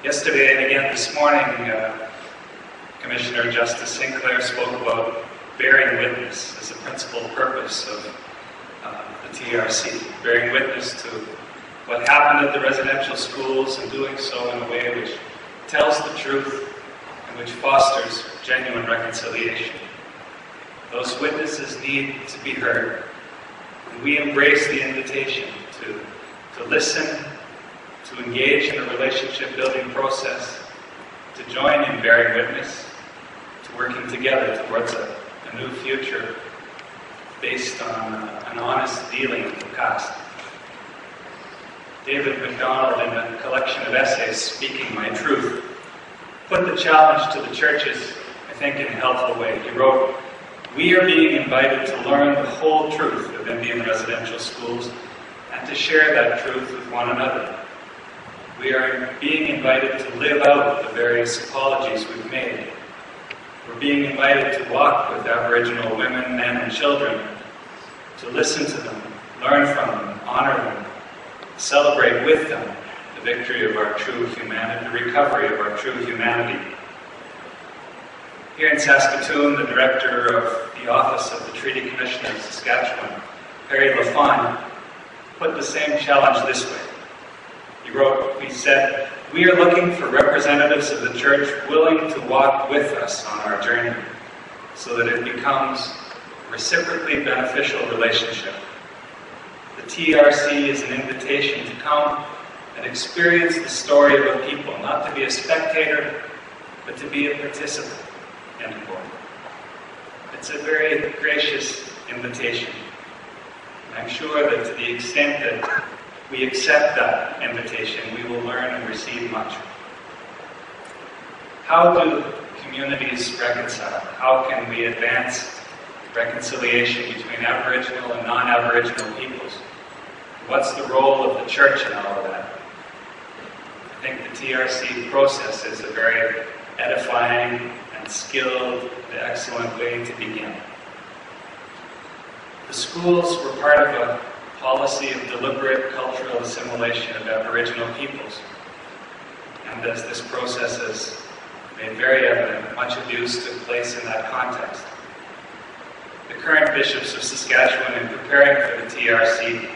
Yesterday and again this morning, Commissioner Justice Sinclair spoke about bearing witness as a principal purpose of the TRC, bearing witness to what happened at the residential schools and doing so in a way which tells the truth and which fosters genuine reconciliation. Those witnesses need to be heard, and we embrace the invitation to listen, to engage in a relationship-building process, to join in bearing witness, to working together towards a new future based on an honest dealing with the past. David MacDonald, in a collection of essays, Speaking My Truth, put the challenge to the churches, I think, in a helpful way. He wrote, "We are being invited to learn the whole truth of Indian residential schools and to share that truth with one another. We are being invited to live out the various apologies we've made. We're being invited to walk with Aboriginal women, men, and children, to listen to them, learn from them, honor them, celebrate with them the victory of our true humanity, the recovery of our true humanity." Here in Saskatoon, the director of the Office of the Treaty Commissioner of Saskatchewan, Perry Lafon, put the same challenge this way. He said, "We are looking for representatives of the church willing to walk with us on our journey so that it becomes a reciprocally beneficial relationship. The TRC is an invitation to come and experience the story of a people, not to be a spectator, but to be a participant." End quote. It's a very gracious invitation. And I'm sure that to the extent that we accept that invitation, we will learn and receive much. How do communities reconcile? How can we advance reconciliation between Aboriginal and non-Aboriginal peoples? What's the role of the church in all of that? I think the TRC process is a very edifying and skilled and excellent way to begin. The schools were part of a policy of deliberate cultural assimilation of Aboriginal peoples. And as this process has made very evident, much abuse took place in that context. The current bishops of Saskatchewan, in preparing for the TRC,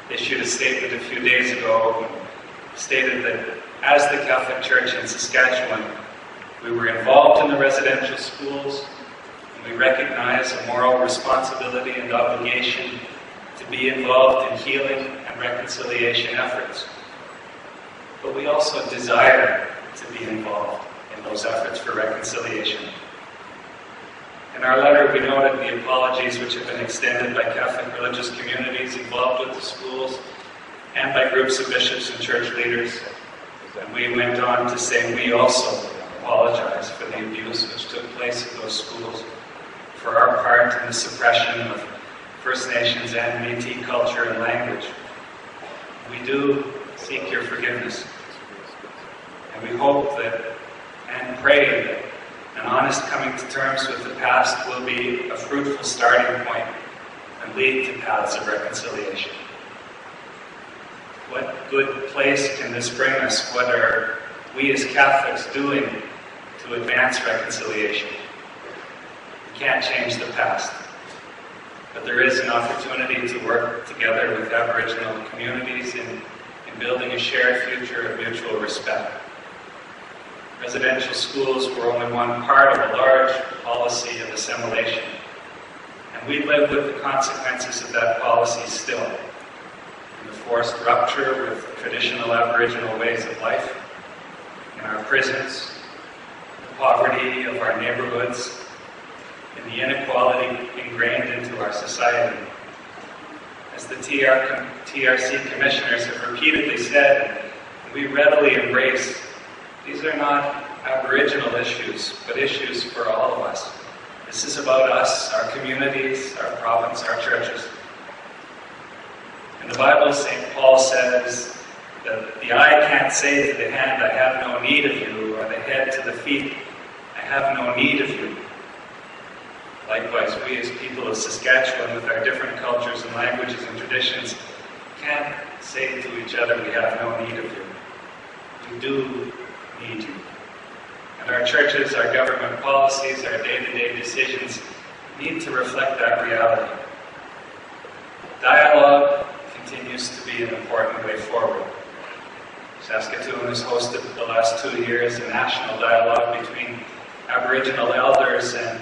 issued a statement a few days ago, stated that as the Catholic Church in Saskatchewan, we were involved in the residential schools, and we recognize a moral responsibility and obligation to be involved in healing and reconciliation efforts. But we also desire to be involved in those efforts for reconciliation. In our letter, we noted the apologies which have been extended by Catholic religious communities involved with the schools and by groups of bishops and church leaders. And we went on to say we also apologize for the abuse which took place at those schools, for our part in the suppression of First Nations and Métis culture and language. We do seek your forgiveness. And we hope that and pray that an honest coming to terms with the past will be a fruitful starting point and lead to paths of reconciliation. What good place can this bring us? What are we as Catholics doing to advance reconciliation? We can't change the past, but there is an opportunity to work together with Aboriginal communities in building a shared future of mutual respect. Residential schools were only one part of a large policy of assimilation, and we live with the consequences of that policy still. In the forced rupture with traditional Aboriginal ways of life, in our prisons, the poverty of our neighborhoods, in the inequality ingrained into our society. As the TRC commissioners have repeatedly said, and we readily embrace, these are not Aboriginal issues, but issues for all of us. This is about us, our communities, our province, our churches. In the Bible, St. Paul says that the eye can't say to the hand, I have no need of you, or the head to the feet, I have no need of you. Likewise, we as people of Saskatchewan, with our different cultures and languages and traditions, can't say to each other, we have no need of you. We do need you. And our churches, our government policies, our day-to-day decisions need to reflect that reality. Dialogue continues to be an important way forward. Saskatoon has hosted the last 2 years a national dialogue between Aboriginal elders and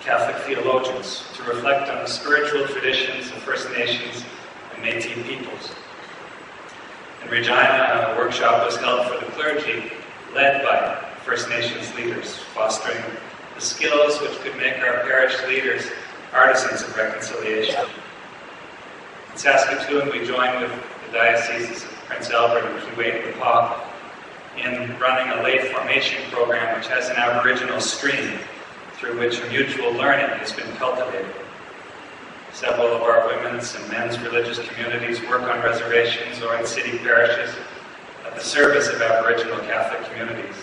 Catholic theologians to reflect on the spiritual traditions of First Nations and Métis peoples. In Regina, a workshop was held for the clergy, led by First Nations leaders, fostering the skills which could make our parish leaders artisans of reconciliation. In Saskatoon, we joined with the dioceses of Prince Albert and Keewatin-Wapak in running a lay formation program which has an Aboriginal stream through which a mutual learning has been cultivated. Several of our women's and men's religious communities work on reservations or in city parishes at the service of Aboriginal Catholic communities.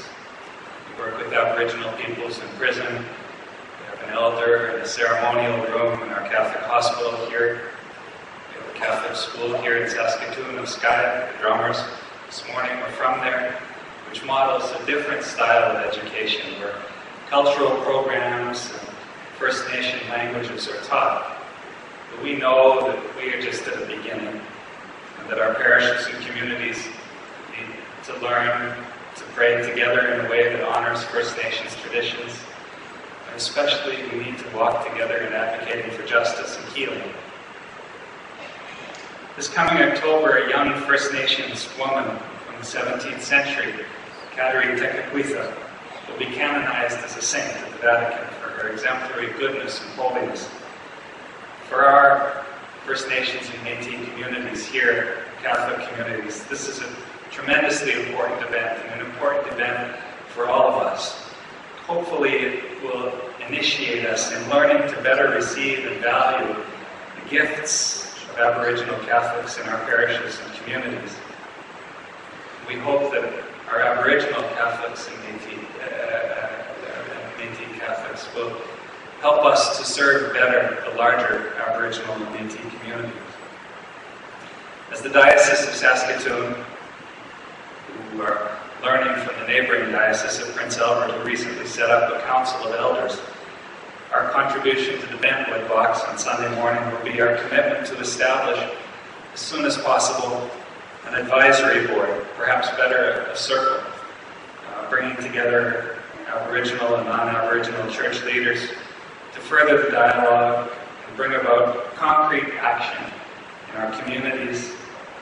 We work with Aboriginal peoples in prison. We have an elder in a ceremonial room in our Catholic hospital here. We have a Catholic school here in Saskatoon of Skye. The drummers this morning were from there, which models a different style of education where cultural programs and First Nation languages are taught. But we know that we are just at the beginning, and that our parishes and communities need to learn to pray together in a way that honors First Nations traditions. And especially, we need to walk together in advocating for justice and healing. This coming October, a young First Nations woman from the 17th century, Kateri Tekakwitha, will be canonized as a saint at the Vatican for her exemplary goodness and holiness. For our First Nations and Métis communities here, Catholic communities, this is a tremendously important event, and an important event for all of us. Hopefully it will initiate us in learning to better receive and value the gifts of Aboriginal Catholics in our parishes and communities. We hope that our Aboriginal Catholics and Métis Catholics will help us to serve better the larger Aboriginal and Métis communities. As the Diocese of Saskatoon, who are learning from the neighboring Diocese of Prince Albert, who recently set up a Council of Elders, our contribution to the banquet box on Sunday morning will be our commitment to establish, as soon as possible, an advisory board, perhaps better a circle, bringing together Aboriginal and non-Aboriginal church leaders to further the dialogue and bring about concrete action in our communities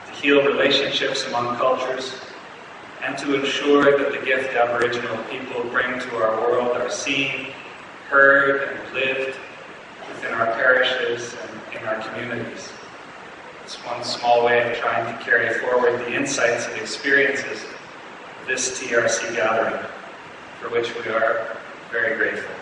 to heal relationships among cultures and to ensure that the gift Aboriginal people bring to our world are seen, heard, and lived within our parishes and in our communities. It's one small way of trying to carry forward the insights and experiences of this TRC gathering, for which we are very grateful.